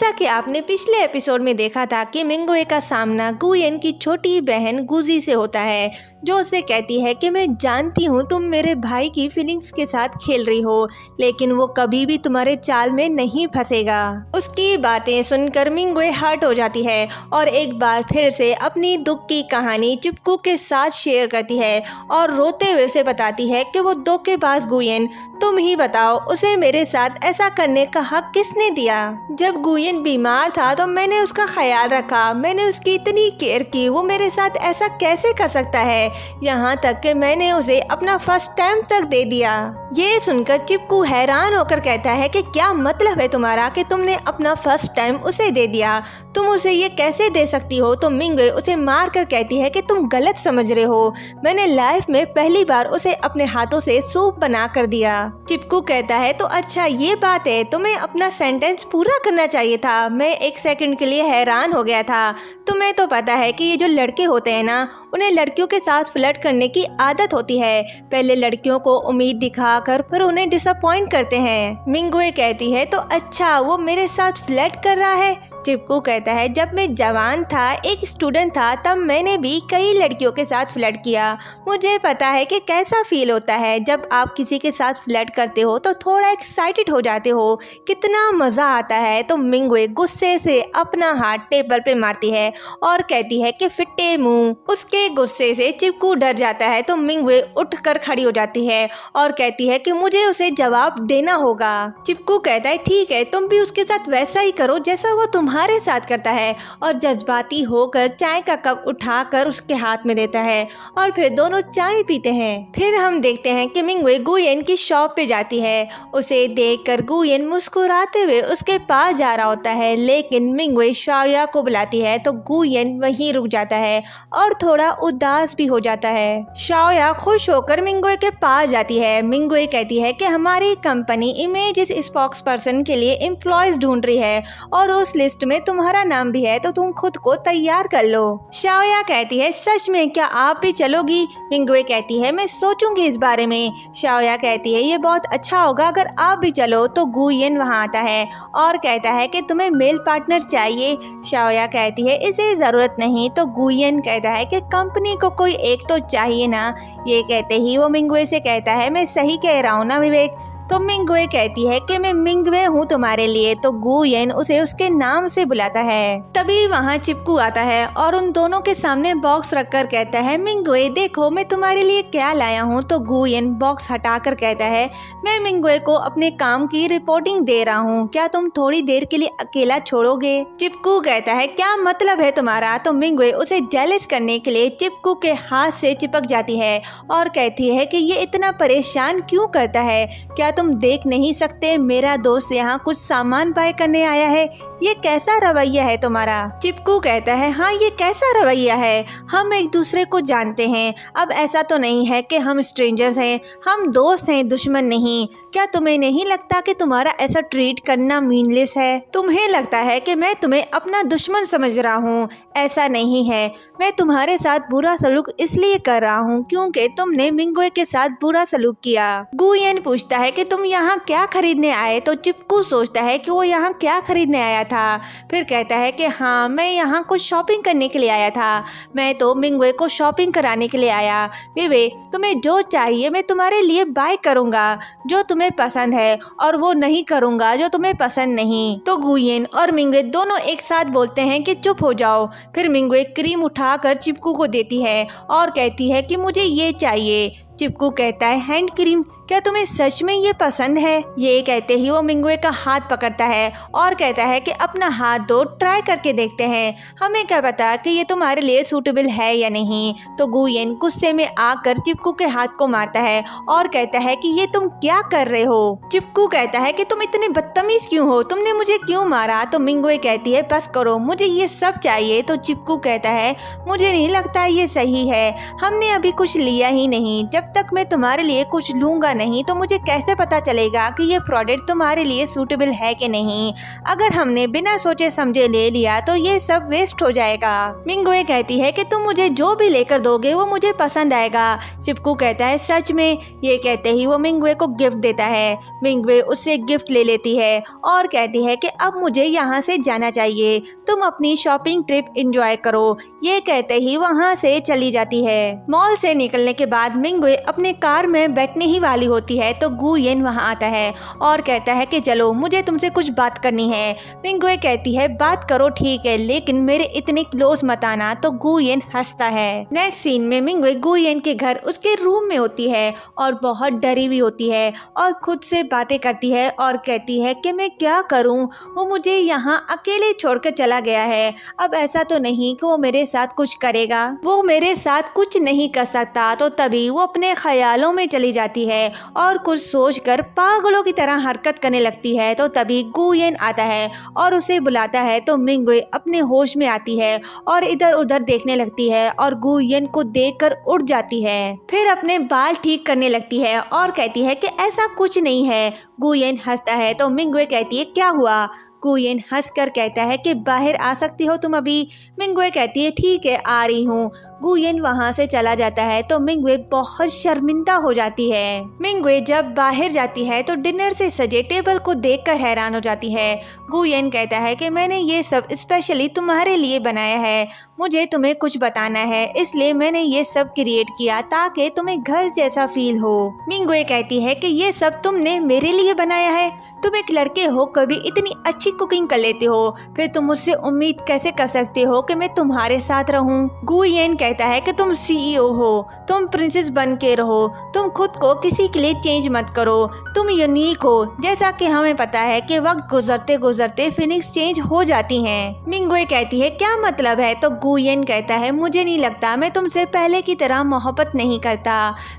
जैसा कि आपने पिछले एपिसोड में देखा था कि मिंगवे का सामना गुयेन की छोटी बहन गुजी से होता है, जो उसे कहती है कि मैं जानती हूँ तुम मेरे भाई की फीलिंग्स के साथ खेल रही हो, लेकिन वो कभी भी तुम्हारे चाल में नहीं फंसेगा। उसकी बातें सुनकर मिंगवे हर्ट हो जाती है और एक बार फिर से अपनी दुख की कहानी चिपकू के साथ शेयर करती है और रोते हुए उसे बताती है कि वो धोखेबाज गुयेन, तुम ही बताओ उसे मेरे साथ ऐसा करने का हक किसने दिया। जब गुयेन बीमार था तो मैंने उसका ख्याल रखा, मैंने उसकी इतनी केयर की, वो मेरे साथ ऐसा कैसे कर सकता है, यहाँ तक कि मैंने उसे अपना फर्स्ट टाइम तक दे दिया। ये सुनकर चिपकू हैरान होकर कहता है कि क्या मतलब है तुम्हारा कि तुमने अपना फर्स्ट टाइम उसे दे दिया, तुम उसे ये कैसे दे सकती हो। तो मिंगवे उसे मार कर कहती है कि तुम गलत समझ रहे हो, मैंने लाइफ में पहली बार उसे अपने हाथों से सूप बना कर दिया। चिपकू कहता है तो अच्छा ये बात है, तुम्हें अपना सेंटेंस पूरा करना चाहिए था। मैं एक सेकंड के लिए हैरान हो गया था। तुम्हें तो पता है कि ये जो लड़के होते हैं ना, उन्हें लड़कियों के साथ फ्लर्ट करने की आदत होती है। पहले लड़कियों को उम्मीद दिखाकर फिर उन्हें डिसअपॉइंट करते हैं। मिंगवे कहती है तो अच्छा वो मेरे साथ फ्लर्ट कर रहा है। चिपकू कहता है जब मैं जवान था, एक स्टूडेंट था, तब मैंने भी कई लड़कियों के साथ फ्लर्ट किया। मुझे पता है कि कैसा फील होता है जब आप किसी के साथ फ्लर्ट करते हो तो थोड़ा एक्साइटेड हो जाते हो, कितना मज़ा आता है। तो मिंगवे गुस्से से अपना हाथ टेबल पे मारती है और कहती है कि फिट्टे मुंह। उसके गुस्से से चिपकू डर जाता है तो मिंगवे उठकर खड़ी हो जाती है और कहती है कि मुझे उसे जवाब देना होगा। चिपकू कहता है ठीक है, तुम भी उसके साथ वैसा ही करो जैसा वो तुम्हारे साथ करता है, और जज्बाती होकर चाय का कप उठाकर उसके हाथ में देता है और फिर दोनों चाय पीते हैं। फिर हम देखते हैं कि मिंगवे गुयेन की शॉप पे जाती है। उसे देखकर गुयेन मुस्कुराते हुए उसके पास जा रहा होता है, लेकिन मिंगवे शाओया को बुलाती है तो गुयेन वहीं रुक जाता है और थोड़ा उदास भी हो जाता है। शाओया खुश होकर मिंगवे के पास जाती है। मिंगवे कहती है कि हमारी कंपनी इमेज स्पोक्स पर्सन के लिए एम्प्लॉयज ढूंढ रही है और उस लिस्ट में तुम्हारा नाम भी है, तो तुम खुद को तैयार कर लो। शाओया कहती है सच में क्या आप भी चलोगी। मिंगवे कहती है मैं सोचूंगी इस बारे में। शाओया कहती है ये बहुत अच्छा होगा अगर आप भी चलो। तो गुयेन वहाँ आता है और कहता है कि तुम्हें मेल पार्टनर चाहिए। शाओया कहती है इसे जरूरत नहीं। तो गुयेन कहता है कि कंपनी को कोई एक तो चाहिए ना। ये कहते ही वो मिंगवे से कहता है मैं सही कह रहा हूँ ना विवेक। तो मिंगवे कहती है कि मैं मिंगवे हूँ तुम्हारे लिए। तो गुयेन उसे उसके नाम से बुलाता है। तभी वहाँ चिपकू आता है और उन दोनों के सामने बॉक्स रखकर कहता है मिंगवे देखो मैं तुम्हारे लिए क्या लाया हूँ। तो गुयेन बॉक्स हटाकर कहता है मैं मिंगवे को अपने काम की रिपोर्टिंग दे रहा हूँ, क्या तुम थोड़ी देर के लिए अकेला छोड़ोगे। चिपकू कहता है क्या मतलब है तुम्हारा। तो मिंगवे उसे जेलस करने के लिए चिपकू के हाथ से चिपक जाती है और कहती है कि ये इतना परेशान क्यों करता है, क्या तुम देख नहीं सकते मेरा दोस्त यहाँ कुछ सामान बाय करने आया है, ये कैसा रवैया है तुम्हारा। चिपकू कहता है हाँ ये कैसा रवैया है, हम एक दूसरे को जानते हैं, अब ऐसा तो नहीं है कि हम स्ट्रेंजर्स हैं, हम दोस्त हैं दुश्मन नहीं। क्या तुम्हें नहीं लगता कि तुम्हारा ऐसा ट्रीट करना मीनलेस है। तुम्हें लगता है कि मैं तुम्हें अपना दुश्मन समझ रहा हूँ, ऐसा नहीं है। मैं तुम्हारे साथ बुरा सलूक इसलिए कर रहा हूँ क्योंकि तुमने मिंगवे के साथ बुरा सलूक किया। गुयेन पूछता है कि तुम यहाँ क्या खरीदने आए। तो चिपकू सोचता है कि वो यहाँ क्या खरीदने आया था, फिर कहता है कि हाँ मैं यहाँ कुछ शॉपिंग करने के लिए आया था, मैं तो मिंगवे को शॉपिंग कराने के लिए आया। विवेक तुम्हें जो चाहिए मैं तुम्हारे लिए बाय करूँगा, जो तुम्हें पसंद है, और वो नहीं करूँगा जो तुम्हें पसंद नहीं। तो गुयेन और मिंगवे दोनों एक साथ बोलते हैं कि चुप हो जाओ। फिर मिंगवे क्रीम उठाकर चिपकू को देती है और कहती है कि मुझे ये चाहिए। चिपकू कहता है हैंड क्रीम, क्या तुम्हें सच में ये पसंद है। ये कहते ही वो मिंगवे का हाथ पकड़ता है और कहता है कि अपना हाथ दो, ट्राई करके देखते हैं, हमें क्या पता कि ये तुम्हारे लिए सूटेबल है या नहीं। तो गुयेन गुस्से में आकर चिपकू के हाथ को मारता है और कहता है कि ये तुम क्या कर रहे हो। चिपकू कहता है कि तुम इतने बदतमीज क्यों हो, तुमने मुझे क्यों मारा। तो मिंगवे कहती है बस करो, मुझे ये सब चाहिए। तो चिपकू कहता है मुझे नहीं लगता ये सही है, हमने अभी कुछ लिया ही नहीं, जब जब तक मैं तुम्हारे लिए कुछ लूंगा नहीं तो मुझे कैसे पता चलेगा कि ये प्रोडक्ट तुम्हारे लिए सूटेबल है कि नहीं। अगर हमने बिना सोचे समझे ले लिया तो ये सब वेस्ट हो जाएगा। मिंगुए कहती है कि तुम मुझे जो भी लेकर दोगे वो मुझे पसंद आएगा। चिपकू कहता है सच में। ये कहते ही वो मिंगुए को गिफ्ट देता है। मिंगुए उससे गिफ्ट ले लेती है और कहती है कि अब मुझे यहाँ से जाना चाहिए, तुम अपनी शॉपिंग ट्रिप एंजॉय करो। ये कहते ही वहाँ से चली जाती है। मॉल से निकलने के बाद मिंगुए अपने कार में बैठने ही वाली होती है तो गुयेन वहाँ आता है और कहता है कि चलो मुझे तुमसे कुछ बात करनी है। मिंगुए कहती है बात करो ठीक है, लेकिन मेरे इतने क्लोज मत आना। तो गुयेन हंसता है। नेक्स्ट सीन में मिंगुए गुयेन के घर उसके रूम में होती है और बहुत डरी हुई होती है और खुद से बातें करती है और कहती है कि मैं क्या करूं, वो मुझे यहाँ अकेले छोड़कर चला गया है। अब ऐसा तो नहीं कि वो मेरे साथ कुछ करेगा, वो मेरे साथ कुछ नहीं कर सकता। तो तभी वो अपने ख्यालों में चली जाती है और कुछ सोचकर पागलों की तरह हरकत करने लगती है। तो तभी गुयेन आता है और उसे बुलाता है तो मिंगुए अपने होश में आती है और इधर उधर देखने लगती है और गुयेन को देखकर उठ जाती है। फिर अपने बाल ठीक करने लगती है और कहती है कि ऐसा कुछ नहीं है। गुयेन हंसता है तो मिंगुए कहती है क्या हुआ। गुयेन हंसकर कहता है कि बाहर आ सकती हो तुम अभी। मिंगुए कहती है ठीक है आ रही हूँ। गुयेन वहाँ से चला जाता है तो मिंगुए बहुत शर्मिंदा हो जाती है। मिंगुए जब बाहर जाती है तो डिनर से सजे टेबल को देखकर हैरान हो जाती है। गुयेन कहता है कि मैंने ये सब स्पेशली तुम्हारे लिए बनाया है, मुझे तुम्हें कुछ बताना है, इसलिए मैंने ये सब क्रिएट किया ताकि तुम्हें घर जैसा फील हो। मिंगुए कहती है कि ये सब तुमने मेरे लिए बनाया है, तुम एक लड़के हो कभी इतनी अच्छी कुकिंग कर लेते हो, फिर तुम मुझसे उम्मीद कैसे कर सकते हो कि मैं तुम्हारे साथ रहूं। गुयेन कहता है कि तुम सीईओ हो, तुम प्रिंसेस बन के रहो, तुम खुद को किसी के लिए चेंज मत करो, तुम यूनिक हो। जैसा कि हमें पता है कि वक्त गुजरते गुजरते फीनिक्स चेंज हो जाती हैं। मिंगुए कहती है क्या मतलब है। तो गुयेन कहता है मुझे नहीं लगता, मैं तुमसे पहले की तरह मोहब्बत नहीं करता।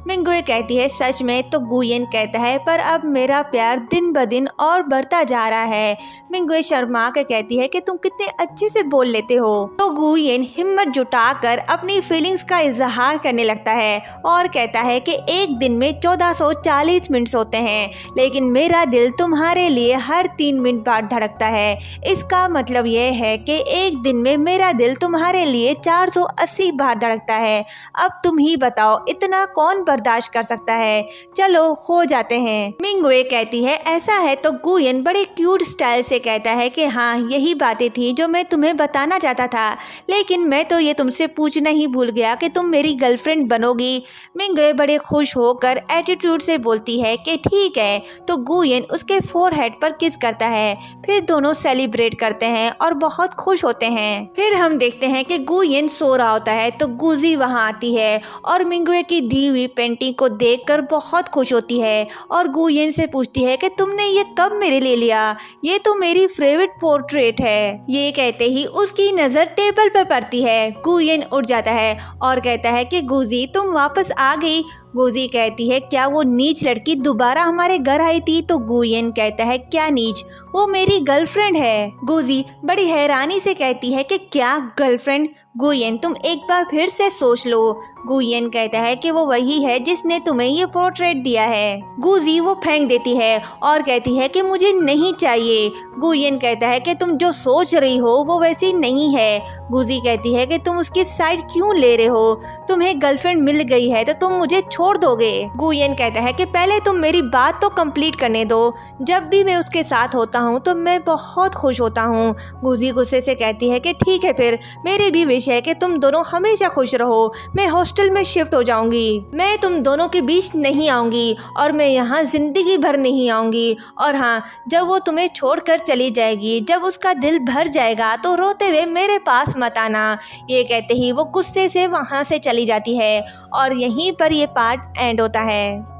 मिंगुए कहती है सच में। तो गुयेन कहता है पर अब मेरा प्यार दिन ब दिन और बढ़ता जा रहा है। मिंगुए शर्मा कर कहती है कि तुम कितने अच्छे से बोल लेते हो। तो गुयेन हिम्मत जुटाकर अपनी फीलिंग्स का इजहार करने लगता है और कहता है कि एक दिन में 1440 मिनट होते हैं, लेकिन मेरा दिल तुम्हारे लिए हर 3 मिनट बाद धड़कता है। इसका मतलब यह है कि एक दिन में मेरा दिल तुम्हारे लिए 480 बार धड़कता है। अब तुम ही बताओ इतना कौन बर्दाश्त कर सकता है। चलो हो जाते हैं। मिंगुए कहती है ऐसा है। तो गुयेन बड़े क्यूट स्टाइल से कहता है कि हाँ यही बातें थी जो मैं तुम्हें बताना चाहता था, लेकिन मैं तो ये तुमसे पूछना ही भूल गया कि तुम मेरी गर्लफ्रेंड बनोगी। मिंगुए बड़े खुश होकर एटीट्यूड से बोलती है कि ठीक है। तो गुयेन उसके फोरहेड पर किस करता है, फिर दोनों सेलिब्रेट करते हैं और बहुत खुश होते हैं। फिर हम देखते हैं कि गुयेन सो रहा होता है तो गुजी वहाँ आती है और मिंगुए की दी हुई पेंटिंग को देखकर बहुत खुश होती है और गुयेन से पूछती है कि तुमने ये कब मेरे लिए लिया, ये तो मेरी फेवरेट पोर्ट्रेट है। ये कहते ही उसकी नजर टेबल पर पड़ती है। गुयेन उठ जाता है और कहता है कि गुजी तुम वापस आ गई। गुजी कहती है क्या वो नीच लड़की दोबारा हमारे घर आई थी। तो गुयेन कहता है क्या नीच, वो मेरी गर्लफ्रेंड है। गुजी बड़ी हैरानी से कहती है कि क्या गर्लफ्रेंड। गुयेन तुम एक बार फिर से सोच लो। गुयेन कहता है कि वो वही है जिसने तुम्हें ये पोर्ट्रेट दिया है। गुजी वो फेंक देती है और कहती है कि मुझे नहीं चाहिए। गुयेन कहता है कि तुम जो सोच रही हो वो वैसी नहीं है। गुजी कहती है कि तुम उसकी साइड क्यों ले रहे हो, तुम्हें गर्लफ्रेंड मिल गई है तो तुम मुझे छोड़ दोगे। गुयेन कहता है कि पहले तुम मेरी बात तो कंप्लीट करने दो, जब भी मैं उसके साथ होता हूँ तो मैं बहुत खुश होता हूँ। गुजी गुस्से से कहती है कि ठीक है फिर मेरी भी विश है कि तुम दोनों हमेशा खुश रहो। मैं हॉस्टल में शिफ्ट हो जाऊंगी, मैं तुम दोनों के बीच नहीं आऊंगी और मैं यहाँ जिंदगी भर नहीं आऊंगी। और हाँ, जब वो तुम्हें छोड़कर चली जाएगी, जब उसका दिल भर जाएगा तो रोते हुए मेरे पास मत आना। ये कहते ही वो गुस्से से वहाँ से चली जाती है और यहीं पर ये पार्ट एंड होता है।